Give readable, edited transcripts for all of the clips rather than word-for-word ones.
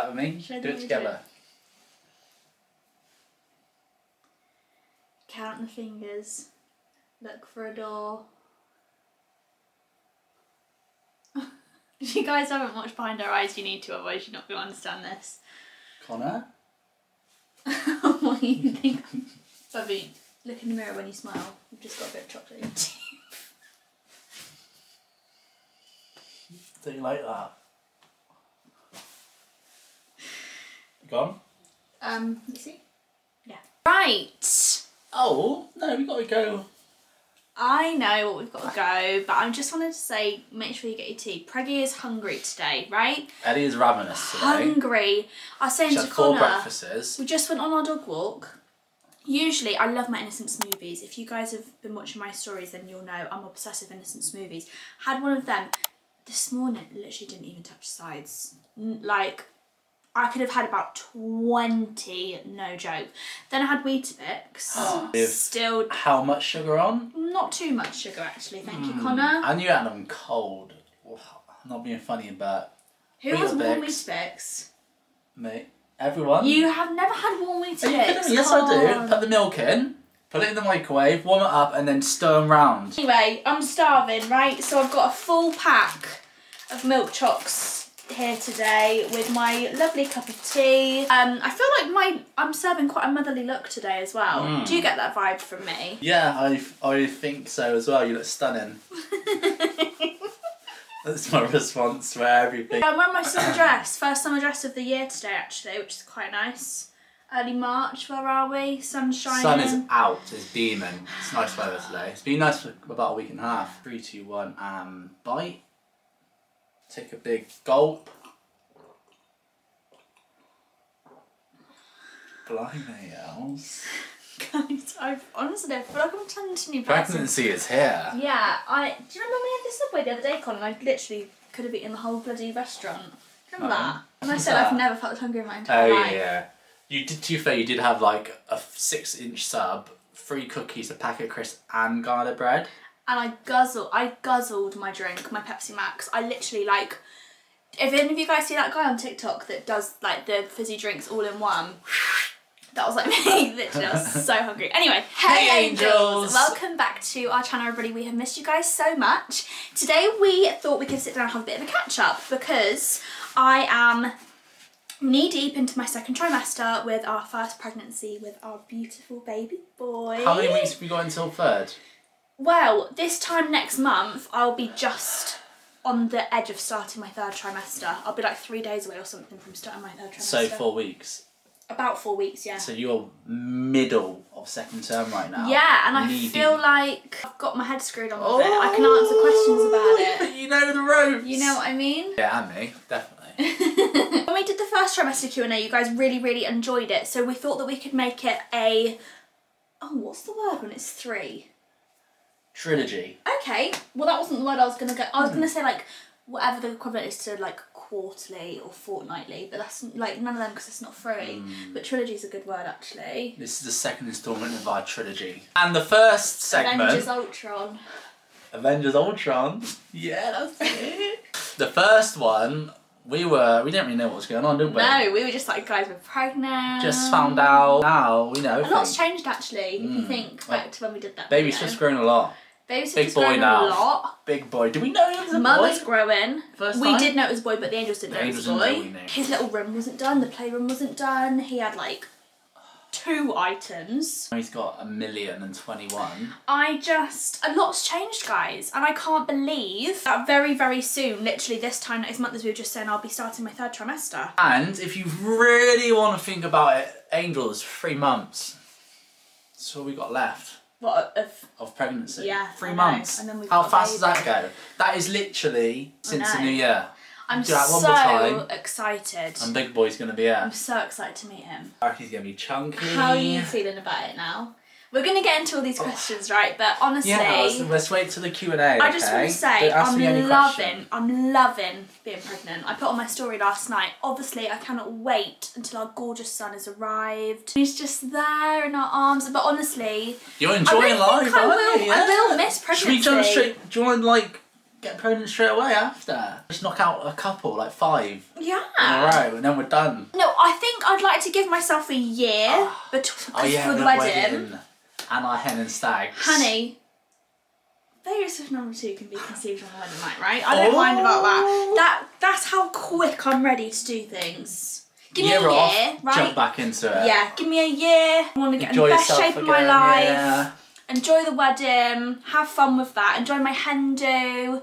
that with me. Do it together. Count the fingers. Look for a door. If you guys haven't watched Behind Our Eyes, you need to, otherwise you're not going to understand this. Connor? What do you think? Bubby, look in the mirror when you smile. You've just got a bit of chocolate in your teeth. Do you like that? Gone? You see? Yeah. Right! Oh, no, we've got to go. I know what we've got to go, but I just wanted to say, make sure you get your tea. Preggy is hungry today, right? Ellie is ravenous today. Hungry. I was saying She to had 4 Connor, breakfasts. we just went on our dog walk. Usually, I love my Innocence movies. If you guys have been watching my stories, then you'll know I'm obsessive Innocence movies. Had one of them this morning, literally didn't even touch the sides. Like, I could have had about 20, no joke. Then I had Weetabix. Still. How much sugar on? Not too much sugar, actually. Thank you, Connor. And you had them cold. I'm not being funny, but Who has warm Weetabix? Me. Everyone. You have never had warm Weetabix? Are you kidding me? Yes, I do. Put the milk in, put it in the microwave, warm it up, and then stir them round. Anyway, I'm starving, right? So I've got a full pack of milk chocs here today with my lovely cup of tea. I feel like I'm serving quite a motherly look today as well. Do you get that vibe from me? Yeah, I think so as well. You look stunning. That's my response to everything. I'm wearing my summer dress. First summer dress of the year today, actually, which is quite nice. Early March, where are we? Sun's shining. Sun is out, it's beaming. It's nice weather today. It's been nice for about a week and a half. 3, 2, 1, bite. Take a big gulp. Blimey, Els. Guys, I honestly feel like I'm turning into a new person. Pregnancy is here. Yeah, do you remember when we had this Subway the other day, Colin? I literally could have eaten the whole bloody restaurant. Remember that? And I said I've never felt hungry in my entire life. Oh yeah. You did, to be fair, you did have like a 6-inch sub, 3 cookies, a packet of crisps and garlic bread. And I guzzled my drink, my Pepsi Max. I literally, like, if any of you guys see that guy on TikTok that does like the fizzy drinks all in one, that was like me. Literally, I was so hungry. Anyway, hey angels! Welcome back to our channel, everybody. We have missed you guys so much. Today we thought we could sit down and have a bit of a catch up because I am knee deep into my 2nd trimester with our first pregnancy with our beautiful baby boy. How many weeks have we got until 3rd? Well, this time next month, I'll be just on the edge of starting my 3rd trimester. I'll be like 3 days away or something from starting my 3rd trimester. So 4 weeks? About 4 weeks, yeah. So you're middle of 2nd term right now? Yeah, and I feel like I've got my head screwed on with it. I can answer questions about it. You know the ropes! You know what I mean? Yeah, and me, definitely. When we did the first trimester Q&A, you guys really enjoyed it, so we thought that we could make it a... Oh, what's the word when it's 3? Trilogy. Okay, well that wasn't the word I was going to go. I was going to say like whatever the equivalent is to like quarterly or fortnightly, but that's like none of them because it's not 3. But trilogy is a good word actually. This is the 2nd instalment of our trilogy. And the first segment... Avengers Ultron. Avengers Ultron. Yeah, that's it. The first one, we didn't really know what was going on, did we? No, we were just like, guys, we're pregnant. Just found out. Now we know. A lot's changed actually, if you think back to when we did that. Baby Swift's grown a lot. Baby Swift's grown a lot. Big boy. Did we know he was a boy? Mother's growing. First we time? did know it was a boy, but the angels didn't know it was a boy. His little room wasn't done, the playroom wasn't done. He had like 2 items. He's got 1,021,000. A lot's changed, guys, and I can't believe that very soon, literally this time next month, as we were just saying, I'll be starting my 3rd trimester. And if you really want to think about it, Angel is 3 months. That's all we got left. What, of pregnancy? Yeah, 3 months. And then we've How got fast does that go? That is literally since the new year. I'm do that one more time, so excited. and Big Boy's going to be here. I'm so excited to meet him. He's going to be chunky. How are you feeling about it now? We're going to get into all these questions, right? But honestly... Yeah, let's wait till the Q&A, I just want to say, I'm loving being pregnant. I put on my story last night. Obviously, I cannot wait until our gorgeous son has arrived. He's just there in our arms. But honestly... You're enjoying life, aren't you? I will miss pregnancy. Should we jump straight... Do you want to, like... get pregnant straight away after. Just knock out a couple, like 5 Yeah. in a row, and then we're done. No, I think I'd like to give myself a year for the wedding. And our hen and stag. Honey, baby Swift number 2 can be conceived on the wedding night, right? I don't mind about that. That's how quick I'm ready to do things. Give me a year, right? Jump back into it. Yeah, give me a year. I want to get in the best shape of my life. Yeah. Enjoy the wedding. Have fun with that. Enjoy my hen do.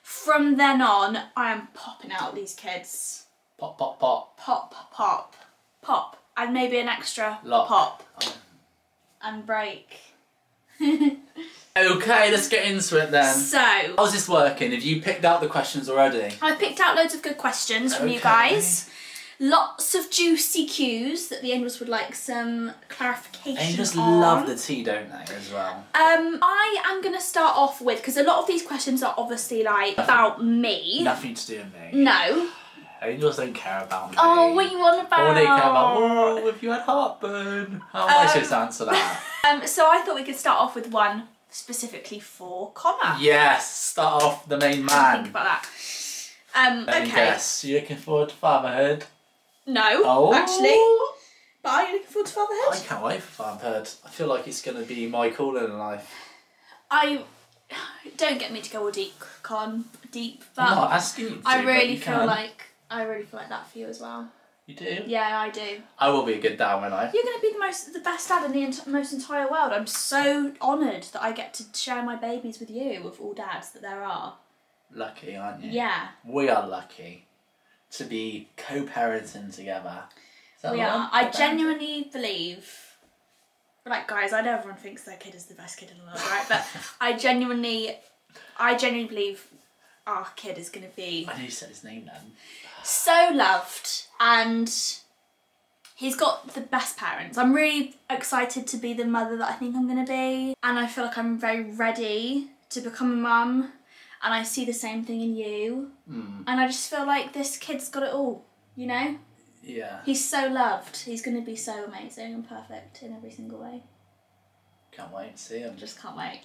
From then on, I am popping out these kids. Pop, pop, pop. Pop, pop, pop. And maybe an extra Lock. pop. Oh. And break. Okay, let's get into it then. So, how's this working? Have you picked out the questions already? I picked out loads of good questions from you guys. Lots of juicy cues that the angels would like some clarification on. Angels love the tea, don't they, as well? I am going to start off with, because a lot of these questions are obviously like about me. Nothing to do with me. No. Angels don't care about me. Oh, what you want about? Or they care about, oh, if you had heartburn. How am I supposed to answer that? So I thought we could start off with one specifically for Connor. Yes, start off the main man. Think about that. Okay. Yes, you looking forward to fatherhood? No, actually. But are you looking forward to fatherhood? I can't wait for fatherhood. I feel like it's going to be my calling in life. Don't get me to go all deep, but I'm not asking you to, I really feel like that for you as well. You do? Yeah, I do. I will be a good dad, won't I? You're going to be the best dad in the most entire world. I'm so honoured that I get to share my babies with you, with all dads that there are. Lucky, aren't you? Yeah. We are lucky to be co-parenting together. We are. I genuinely believe, like guys, I know everyone thinks their kid is the best kid in the world, right? But I genuinely believe our kid is going to be... I know you said his name then. So loved, and he's got the best parents. I'm really excited to be the mother that I think I'm going to be, and I feel like I'm very ready to become a mum, and I see the same thing in you, and I just feel like this kid's got it all, you know? Yeah. He's so loved. He's going to be so amazing and perfect in every single way. Can't wait to see him. Just can't wait.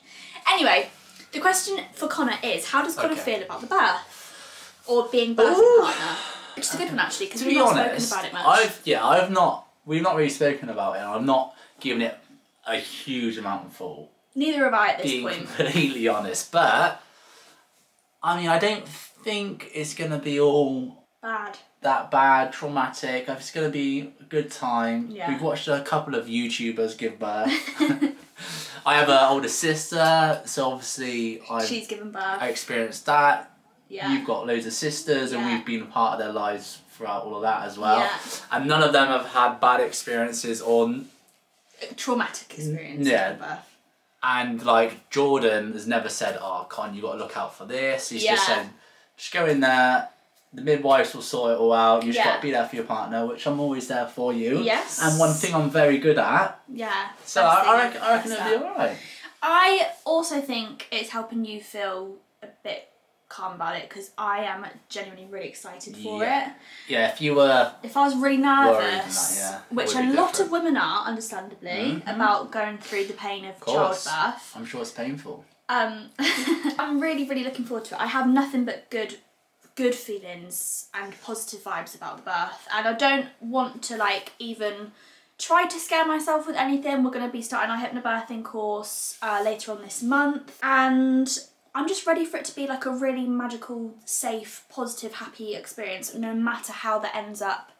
Anyway, the question for Connor is, how does Connor feel about the birth? Or being birthing partner? Which is a good one actually, because we've not spoken about it much. We've not really spoken about it, and I've not given it a huge amount of thought. Neither have I at this being point. Completely honest, but I mean, I don't think it's going to be all that bad, traumatic. It's going to be a good time. Yeah. We've watched a couple of YouTubers give birth. I have an older sister, so obviously she's given birth. I experienced that. Yeah. You've got loads of sisters, and we've been a part of their lives throughout all of that as well. Yeah. And none of them have had bad experiences or traumatic experiences. Yeah. With birth. And like Jordan has never said, "Oh, Con, you got to look out for this." He's just said, "Just go in there. The midwives will sort it all out. You just got to be there for your partner," which I'm always there for you. Yes. And one thing I'm very good at. Yeah. So I reckon it'll be alright. I also think it's helping you feel a bit calm about it, because I am genuinely really excited for it. Yeah, if I was really nervous, which a lot of women are, understandably, about going through the pain of childbirth. I'm sure it's painful. I'm really, really looking forward to it. I have nothing but good feelings and positive vibes about the birth, and I don't want to like even try to scare myself with anything. We're going to be starting our hypnobirthing course later on this month, and I'm just ready for it to be like a really magical, safe, positive, happy experience, no matter how that ends up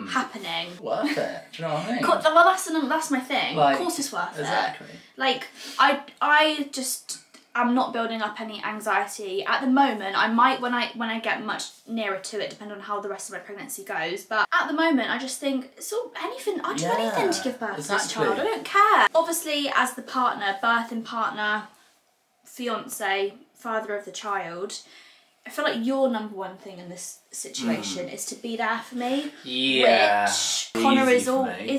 happening. Worth it. Do you know what I mean? Well, that's my thing. Like, of course it's worth it. Like, I just am not building up any anxiety at the moment. I might when I get much nearer to it, depending on how the rest of my pregnancy goes. But at the moment, I just think it's all anything. I'd do anything to give birth to this child. I don't care. Obviously, as the partner, birthing partner, fiance, father of the child, I feel like your number one thing in this situation is to be there for me. Yeah. Which Connor is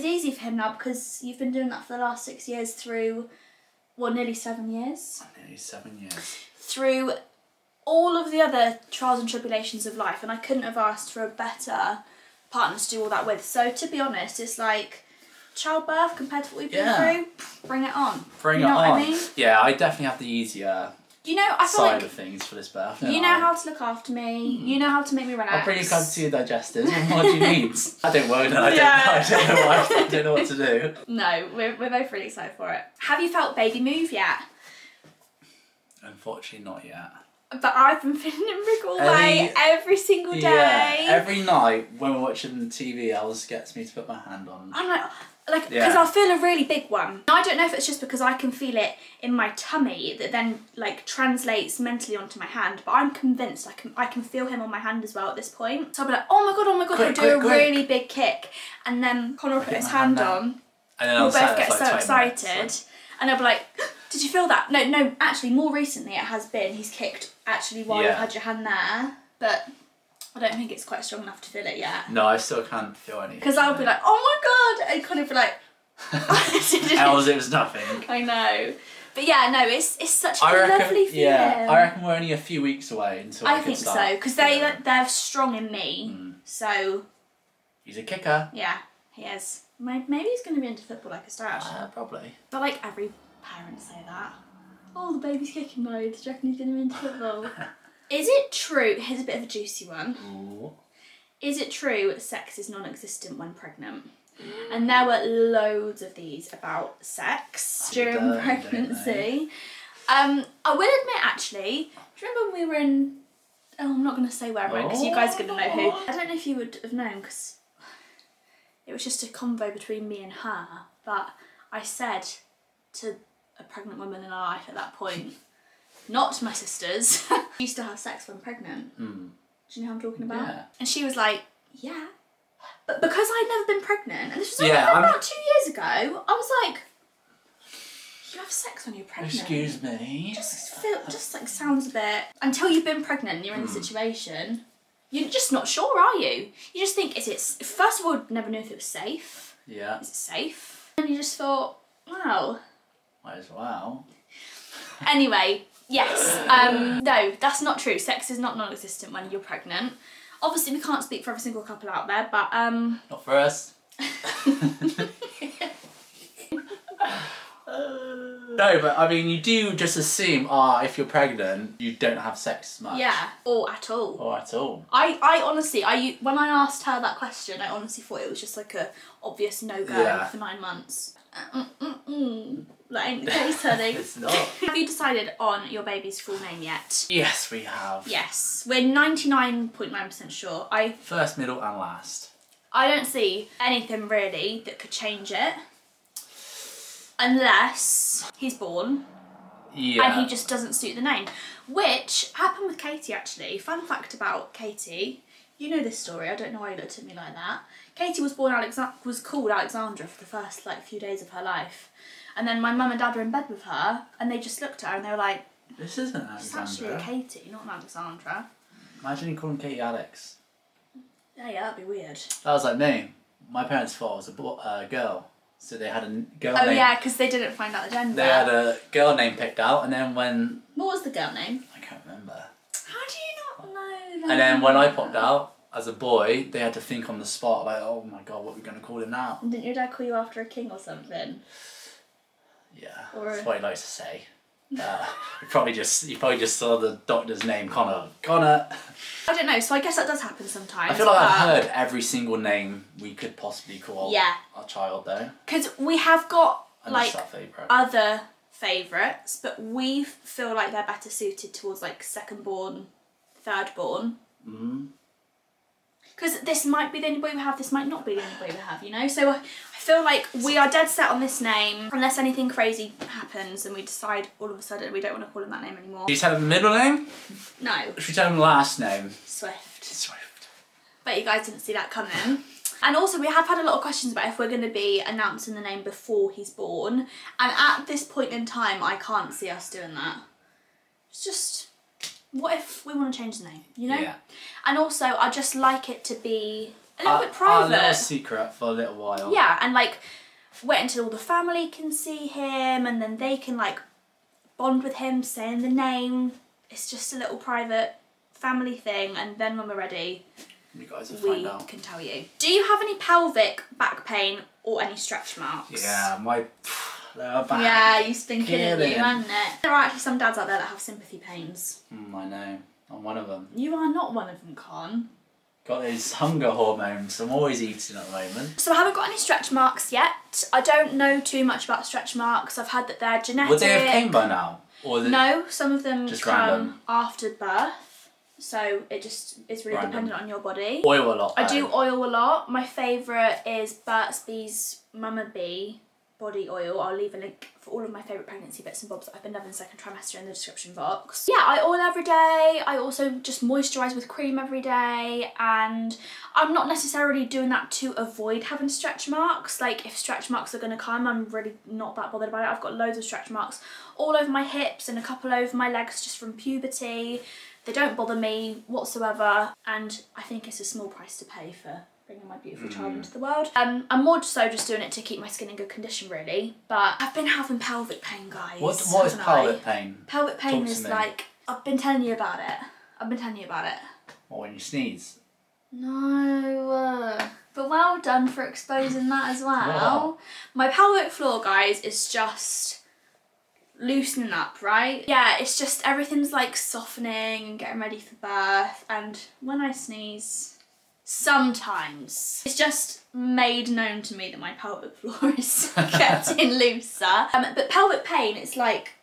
easy for him now, because you've been doing that for the last 6 years through, nearly 7 years. Nearly 7 years. Through all of the other trials and tribulations of life, and I couldn't have asked for a better partner to do all that with. So to be honest, it's like childbirth compared to what we've been through. Bring it on. Bring it on. What I mean? Yeah, I definitely have the easier You know, I feel side like of things for this birth. you know how to look after me. You know how to make me relax. I'll bring you close to your digestives. What do you need? I don't work and I don't know why. I don't know what to do. No, we're both really excited for it. Have you felt baby move yet? Unfortunately, not yet. But I've been feeling him wriggle away every single day. Yeah, every night when we're watching TV, Els gets me to put my hand on. I'm like, because I'll feel a really big one. I don't know if it's just because I can feel it in my tummy that then like translates mentally onto my hand, but I'm convinced I can feel him on my hand as well at this point. So I'll be like, oh my god, I'll do a really big kick, and then Connor will put his hand on, and then we'll both get so excited, and I'll be like, did you feel that? No, actually more recently it has been, he's kicked actually while you've had your hand there, but I don't think it's quite strong enough to feel it yet. No, I still can't feel anything. Because I'll be like, oh my god, and kind of be like, Els, it was nothing. I know. But yeah, no, it's such a lovely feeling. Yeah, I reckon we're only a few weeks away until I think so, because they're strong in me, so... He's a kicker. Yeah, he is. Maybe he's going to be into football like a star. Probably. But like every parent say that. Oh, the baby's kicking loads, do you reckon he's going to be into football? Is it true, here's a bit of a juicy one. Ooh. Is it true sex is non-existent when pregnant? And there were loads of these about sex during pregnancy. I will admit actually, do you remember when we were in, I'm not going to say where we were because you guys are going to know who. I don't know if you would have known because it was just a convo between me and her, but I said to a pregnant woman in our life at that point, not to my sisters, she used to have sex when pregnant. Do you know who I'm talking about? Yeah. And she was like, yeah. But because I'd never been pregnant, and this was about 2 years ago, I was like, you have sex when you're pregnant? Excuse me? Just like sounds a bit... Until you've been pregnant and you're in the situation, you're just not sure, are you? You just think, first of all, never knew if it was safe. Yeah. Is it safe? And you just thought, wow. Might as well. Anyway, yes. No, that's not true. Sex is not non-existent when you're pregnant. Obviously, we can't speak for every single couple out there, but... Not for us. No, but I mean, you do just assume, if you're pregnant, you don't have sex much. Yeah, or at all. Or at all. I honestly, when I asked her that question, I honestly thought it was just like a obvious no-go for 9 months. That ain't the case, honey. It's not. Have you decided on your baby's full name yet? Yes, we have. Yes, we're 99.9% sure. First, middle and last. I don't see anything really that could change it. Unless he's born and he just doesn't suit the name. Which happened with Katie actually. Fun fact about Katie, you know this story, I don't know why you looked at me like that. Katie was called Alexandra for the first few days of her life. And then my mum and dad were in bed with her and they just looked at her and they were like, this isn't Alexandra. It's actually a Katie, not an Alexandra. Imagine you calling Katie Alex. Yeah, that'd be weird. That was like me. My parents thought I was a girl. So they had a girl name. Oh yeah, because they didn't find out the gender. They had a girl name picked out, and then when... What was the girl name? I can't remember. How do you not know that? And then when I popped out, as a boy, they had to think on the spot, like, oh my god, what are we going to call him now? Didn't your dad call you after a king or something? Yeah, that's what he likes to say. You probably just saw the doctor's name, Connor. Connor! I don't know, so I guess that does happen sometimes. I feel like I've heard every single name we could possibly call our child though. Because we have got like other favourites, but we feel like they're better suited towards like second born, third born. Because this might be the only boy we have, this might not be the only boy we have, you know? So I feel like we are dead set on this name, unless anything crazy happens and we decide all of a sudden we don't want to call him that name anymore. Do you tell him the middle name? No. Should we tell him the last name? Swift. Swift. Bet you guys didn't see that coming. And also we have had a lot of questions about if we're going to be announcing the name before he's born. And at this point in time, I can't see us doing that. It's just... What if we want to change the name, you know? Yeah. And also, I just like it to be a little bit private. A little secret for a little while. Yeah, and like, wait until all the family can see him and then they can like bond with him saying the name. It's just a little private family thing, and then when we're ready, you guys will find out. We can tell you. Do you have any pelvic back pain or any stretch marks? Yeah, my lower back. Yeah, used to been killing you, hasn't it? There are actually some dads out there that have sympathy pains. I know. I'm one of them. You are not one of them, Con. Got those hunger hormones. I'm always eating at the moment. So I haven't got any stretch marks yet. I don't know too much about stretch marks. I've heard that they're genetic. Would they have came by now? Or no, some of them just come random? after birth. So it just is really dependent on your body. Oil a lot. I do oil a lot. My favourite is Burt's Bees Mama Bee body oil. I'll leave a link for all of my favourite pregnancy bits and bobs that I've been loving second trimester in the description box. Yeah, I oil every day. I also just moisturise with cream every day, and I'm not necessarily doing that to avoid having stretch marks. Like, if stretch marks are going to come, I'm really not that bothered about it. I've got loads of stretch marks all over my hips and a couple over my legs just from puberty. They don't bother me whatsoever, and I think it's a small price to pay for bringing my beautiful child into the world. I'm more so just doing it to keep my skin in good condition, really. But I've been having pelvic pain, guys. What is pelvic pain? Pelvic pain is like, I've been telling you about it. Or when you sneeze? No. But well done for exposing that as well. Wow. My pelvic floor, guys, is just loosening up, right? Yeah, it's just everything's like softening and getting ready for birth, and when I sneeze, sometimes it's just made known to me that my pelvic floor is getting looser. But pelvic pain, it's like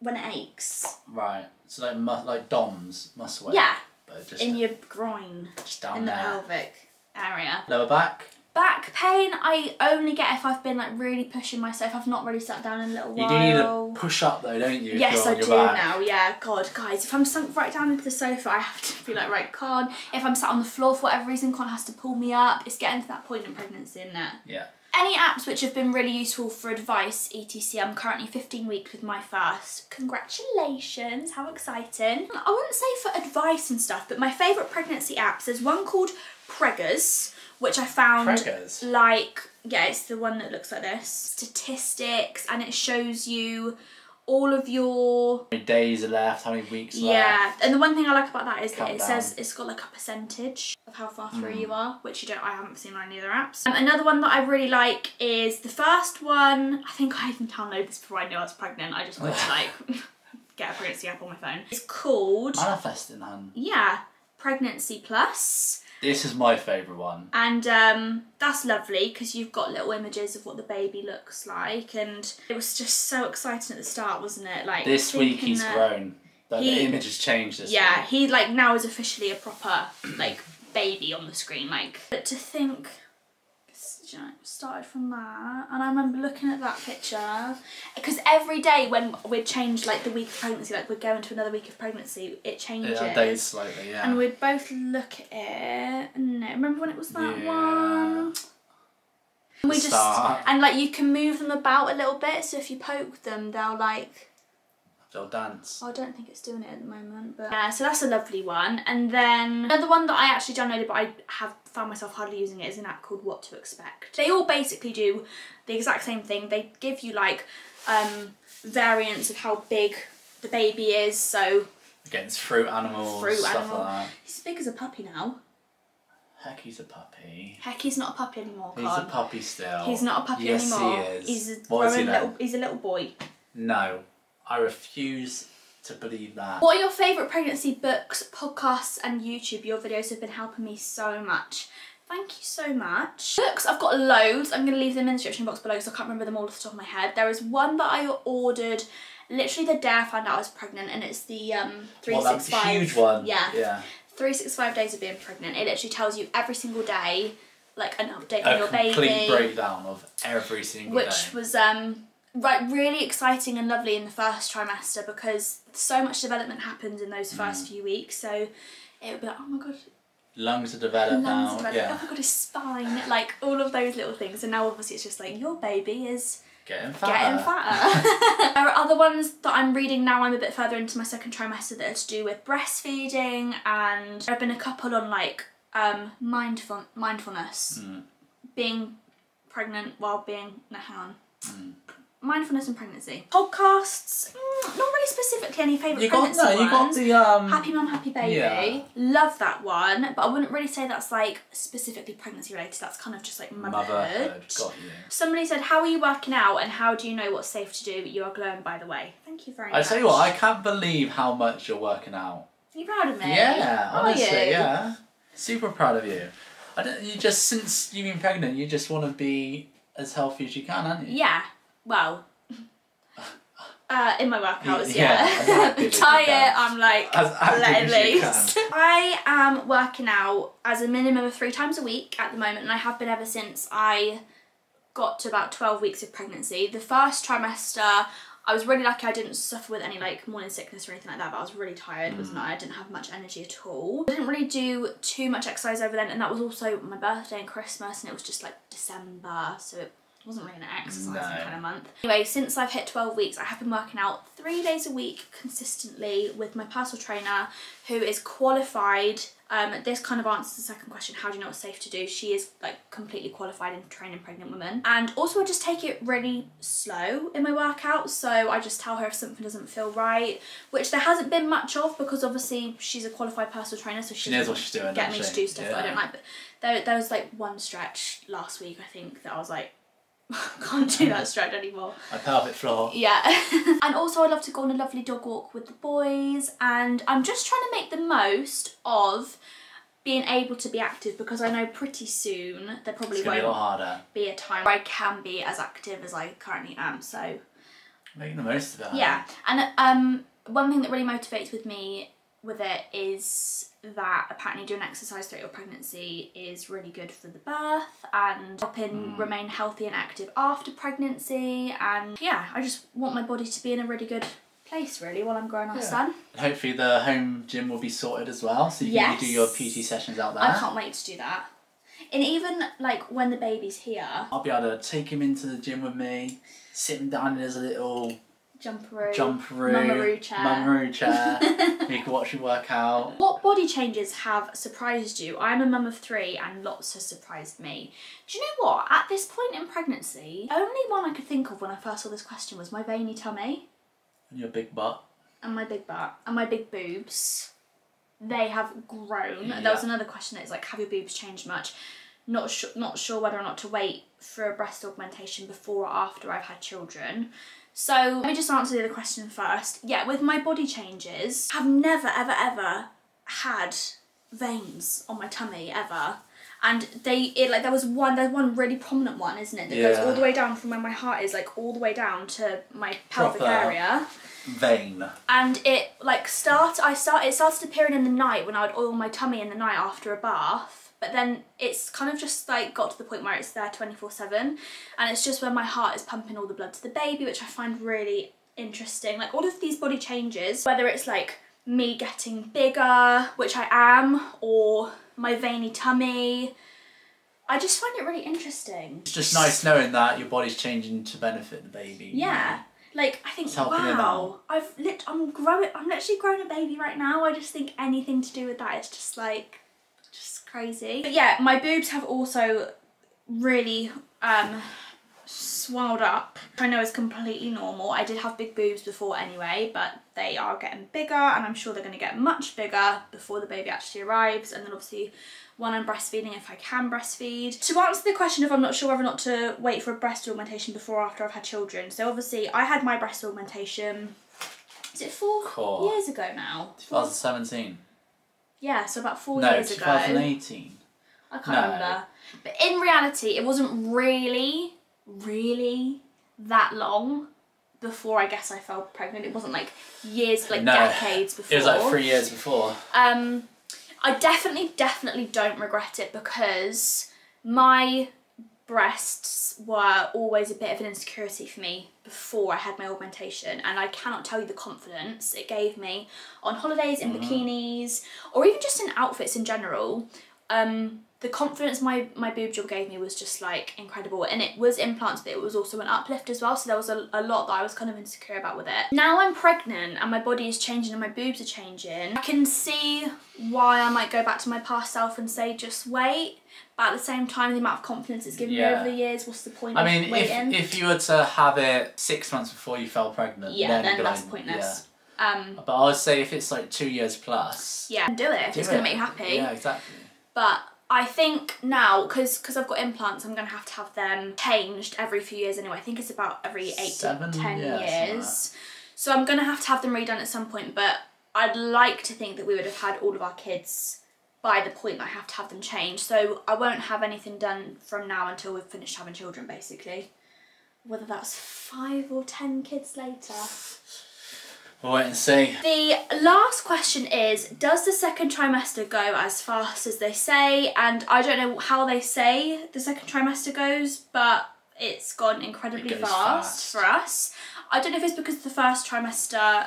when it aches. Right. So like DOMS, muscle weight. Yeah. But just in your groin. Just down in there. the pelvic area. Lower back. Back pain, I only get if I've been like really pushing myself. I've not really sat down in a little while. You do need to push up though, don't you? Yes, I do now. Yeah, God, guys, if I'm sunk right down into the sofa, I have to be like, right, Con. If I'm sat on the floor for whatever reason, Con has to pull me up. It's getting to that point in pregnancy, isn't it? Yeah. Any apps which have been really useful for advice, etc. I'm currently 15 weeks with my first. Congratulations, how exciting. I wouldn't say for advice and stuff, but my favourite pregnancy apps, there's one called Preggers, which I found like, yeah, it's the one that looks like this. Statistics, and it shows you all of your... How many days are left, how many weeks left. Yeah, and the one thing I like about that is that it says it's got like a percentage of how far through you are, which I haven't seen on any other apps. Another one that I really like is the first one. I think I even downloaded this before I knew I was pregnant. I just wanted to like get a pregnancy app on my phone. It's called... Manifesting, hun. Yeah, Pregnancy Plus. This is my favourite one. And that's lovely because you've got little images of what the baby looks like, and it was just so exciting at the start, wasn't it? Like, this week he's grown. The image has changed this week. Yeah, he like now is officially a proper like baby on the screen. Like, but to think, you know, started from that, and I remember looking at that picture because every day when we'd change like the week of pregnancy, like we'd go into another week of pregnancy, it changes. It updates slightly, yeah. And we'd both look at it. No, remember when it was that one? And we and like you can move them about a little bit, so if you poke them, they'll dance. I don't think it's doing it at the moment, but yeah, so that's a lovely one. And then another one that I actually downloaded, but I have found myself hardly using it, is an app called What to Expect. They all basically do the exact same thing. They give you like variants of how big the baby is. So against fruit animals, stuff like that. He's as big as a puppy now. Heck, he's a puppy. Heck, he's not a puppy anymore, Con. He's a puppy still. He's not a puppy anymore. Yes, he is. He's a little boy. No. I refuse to believe that. What are your favourite pregnancy books, podcasts and YouTube? Your videos have been helping me so much. Thank you so much. Books, I've got loads. I'm going to leave them in the description box below because I can't remember them all off the top of my head. There is one that I ordered literally the day I found out I was pregnant, and it's the 365. Well, that's a huge one. Yeah. 365 days of being pregnant. It literally tells you every single day, like an update on your baby. A complete breakdown of every single day. Which was really exciting and lovely in the first trimester because so much development happens in those first few weeks. So it would be like, oh my god, lungs are developed now. Yeah. Oh my god, his spine, like all of those little things. And now obviously it's just like your baby is getting fatter. There are other ones that I'm reading now. I'm a bit further into my second trimester that are to do with breastfeeding, and there have been a couple on like mindfulness, being pregnant while being mindfulness and pregnancy. Podcasts, not really specifically any favourite pregnancy ones. You got the Happy Mum, Happy Baby. Yeah. Love that one, but I wouldn't really say that's like specifically pregnancy related. That's kind of just like motherhood. Got you. Somebody said, how are you working out and how do you know what's safe to do? You are glowing, by the way. Thank you very much. I tell you what, I can't believe how much you're working out. Are you proud of me? Yeah, honestly, you? yeah. Super proud of you. You just, since you've been pregnant, you just want to be as healthy as you can, aren't you? Yeah. Well, in my workouts, yeah. Diet, I'm like, as loose. I am working out as a minimum of 3 times a week at the moment, and I have been ever since I got to about 12 weeks of pregnancy. The first trimester, I was really lucky I didn't suffer with any like morning sickness or anything like that, but I was really tired, I didn't have much energy at all. I didn't really do too much exercise over then, and that was also my birthday and Christmas, and it was just like December, so it wasn't really an exercising kind of month. Anyway, since I've hit 12 weeks, I have been working out 3 days a week consistently with my personal trainer, who is qualified. This kind of answers the second question, how do you know what's safe to do? She is like completely qualified in training pregnant women. And also I just take it really slow in my workouts, so I just tell her if something doesn't feel right, which there hasn't been much of because obviously she's a qualified personal trainer, so she knows what she's doing, get me to do stuff that I don't like. But there was like one stretch last week, I think, that I was like, can't do that stretch anymore. My pelvic floor. Yeah. And also I love to go on a lovely dog walk with the boys, and I'm just trying to make the most of being able to be active, because I know pretty soon there probably won't be a time where I can be as active as I currently am, so making the most of it. Yeah. And one thing that really motivates me with it is that apparently doing exercise throughout your pregnancy is really good for the birth and helping remain healthy and active after pregnancy. And yeah, I just want my body to be in a really good place really while I'm growing our son. And hopefully the home gym will be sorted as well, so you can do your PT sessions out there. I can't wait to do that. And even like when the baby's here, I'll be able to take him into the gym with me, sit him down in his little jumperoo, mummaroo chair. We can watch him work out. What body changes have surprised you? I'm a mum of 3 and lots has surprised me. Do you know what? At this point in pregnancy, only one I could think of when I first saw this question was my veiny tummy. And your big butt. And my big butt. And my big boobs. They have grown. Yeah. There was another question that is like, have your boobs changed much? Not sure whether or not to wait for a breast augmentation before or after I've had children. So let me just answer the other question first. Yeah, with my body changes, I've never ever ever had veins on my tummy ever, and there's one really prominent one, isn't it, that goes all the way down from where my heart is, like all the way down to my pelvic area. Vein. And it like started appearing in the night when I would oil my tummy in the night after a bath. But then it's kind of just like got to the point where it's there 24/7, and it's just when my heart is pumping all the blood to the baby, which I find really interesting. Like all of these body changes, whether it's like me getting bigger, which I am, or my veiny tummy, I just find it really interesting. It's just nice knowing that your body's changing to benefit the baby. Yeah. Like I think, wow, I'm literally growing a baby right now. I just think anything to do with that is just like crazy. But yeah, my boobs have also really swelled up. I know it's completely normal. I did have big boobs before anyway, but they are getting bigger, and I'm sure they're going to get much bigger before the baby actually arrives. And then obviously when I'm breastfeeding, if I can breastfeed. To answer the question if I'm not sure whether or not to wait for a breast augmentation before or after I've had children, so obviously I had my breast augmentation, is it 4 years ago now? 2017. Yeah, so about 4 years ago. No, 2018. I can't remember. But in reality, it wasn't really that long before I guess I fell pregnant. It wasn't like years, like decades before. It was like 3 years before. I definitely don't regret it, because my breasts were always a bit of an insecurity for me before I had my augmentation, and I cannot tell you the confidence it gave me on holidays, in bikinis, or even just in outfits in general. the confidence my boob job gave me was just like incredible, and it was implants, but it was also an uplift as well, so there was a lot that I was kind of insecure about with it. Now I'm pregnant and my body is changing and my boobs are changing, I can see why I might go back to my past self and say just wait, but at the same time the amount of confidence it's given me over the years, what's the point of waiting? If you were to have it 6 months before you fell pregnant, then that's pointless. But I would say if it's like 2 years plus, do it if it's going to make you happy. Yeah, exactly. But I think now, because I've got implants, I'm going to have them changed every few years anyway. I think it's about every 8 to 10 years. So I'm going to have them redone at some point, but I'd like to think that we would have had all of our kids by the point that I have to have them changed. So I won't have anything done from now until we've finished having children, basically. Whether that's 5 or 10 kids later. We'll wait and see. The last question is, does the second trimester go as fast as they say? And I don't know how they say the second trimester goes, but it's gone incredibly fast for us. I don't know if it's because the first trimester,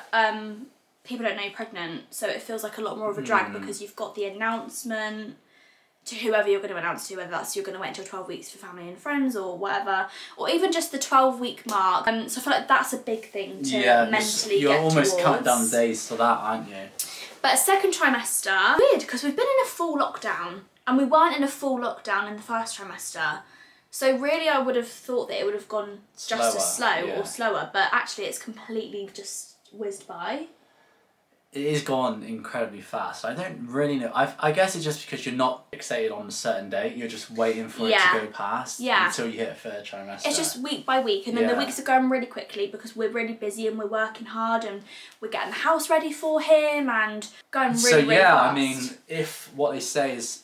people don't know you're pregnant, so it feels like a lot more of a drag because you've got the announcement to whoever you're going to announce to, whether that's you're going to wait until 12 weeks for family and friends or whatever, or even just the 12-week mark. So I feel like that's a big thing to mentally get You're almost towards. counting down days to that, aren't you? But second trimester, weird, because we've been in a full lockdown and we weren't in a full lockdown in the first trimester. So really I would have thought that it would have gone just as slow or slower, but actually it's completely just whizzed by. It is gone incredibly fast. I don't really know. I guess it's just because you're not fixated on a certain date. You're just waiting for it to go past until you hit a third trimester. It's just week by week, and then the weeks are going really quickly because we're really busy and we're working hard and we're getting the house ready for him and going really, really fast. I mean, if what they say is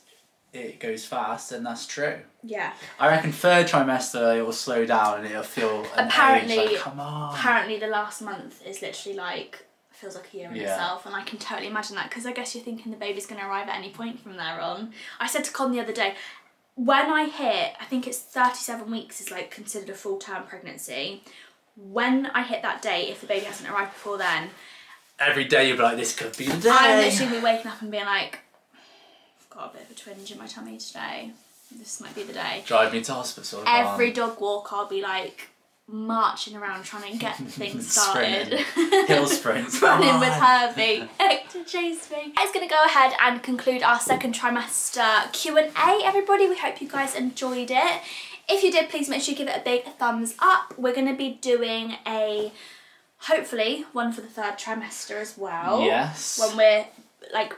it goes fast, then that's true. Yeah. I reckon third trimester it will slow down and it'll feel like, come on. Apparently the last month is literally like, feels like a year in itself, and I can totally imagine that because I guess you're thinking the baby's going to arrive at any point from there on. I said to Con the other day, when I hit, I think it's 37 weeks is like considered a full-term pregnancy. When I hit that date, if the baby hasn't arrived before then, every day you'll be like, this could be the day. I'm literally be waking up and being like, I've got a bit of a twinge in my tummy today. This might be the day. Drive me to hospital. Every dog walk I'll be like marching around trying to get things started. Hill sprints. Running with Herbie to chase me. That's going to go ahead and conclude our second trimester Q&A, everybody. We hope you guys enjoyed it. If you did, please make sure you give it a big thumbs up. We're going to be doing hopefully one for the third trimester as well. Yes. When we're like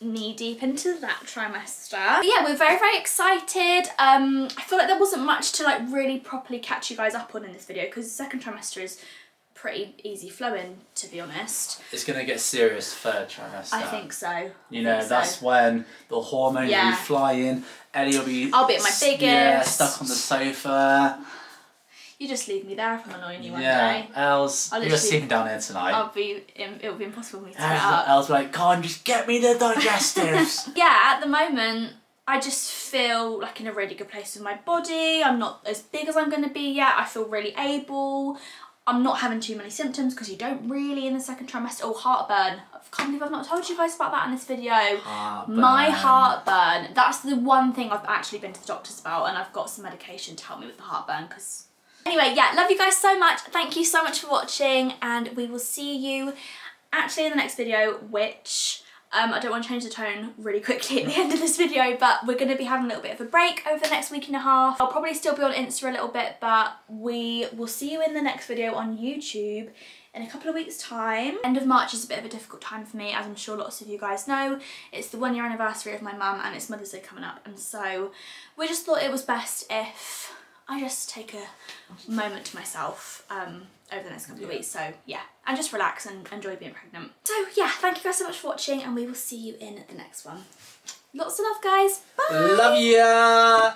knee deep into that trimester. But yeah, we're very, very excited. I feel like there wasn't much to like really properly catch you guys up on in this video because the second trimester is pretty easy flowing, to be honest. It's gonna get serious third trimester. I think so. You know, that's when the hormones will be flying. Ellie will be... I'll be at my biggest. Yeah, stuck on the sofa. You just leave me there if I'm annoying you one day. Elle's, you're sitting down here tonight. It'll be impossible for me to get up. Elle's like, come on, just get me the digestives. Yeah, at the moment, I just feel like in a really good place with my body. I'm not as big as I'm going to be yet. I feel really able. I'm not having too many symptoms because you don't really in the second trimester. Oh, heartburn. I can't believe I've not told you guys about that in this video. Heartburn. My heartburn. That's the one thing I've actually been to the doctors about, and I've got some medication to help me with the heartburn because... Anyway, yeah, love you guys so much. Thank you so much for watching, and we will see you actually in the next video, which I don't want to change the tone really quickly at the end of this video, but we're going to be having a little bit of a break over the next week and a half. I'll probably still be on Insta a little bit, but we will see you in the next video on YouTube in a couple of weeks' time. End of March is a bit of a difficult time for me, as I'm sure lots of you guys know. It's the 1 year anniversary of my mum and it's Mother's Day coming up, and so we just thought it was best if I just take a moment to myself over the next couple of weeks. So yeah, and just relax and enjoy being pregnant. So yeah, thank you guys so much for watching, and we will see you in the next one. Lots of love, guys. Bye. Love ya.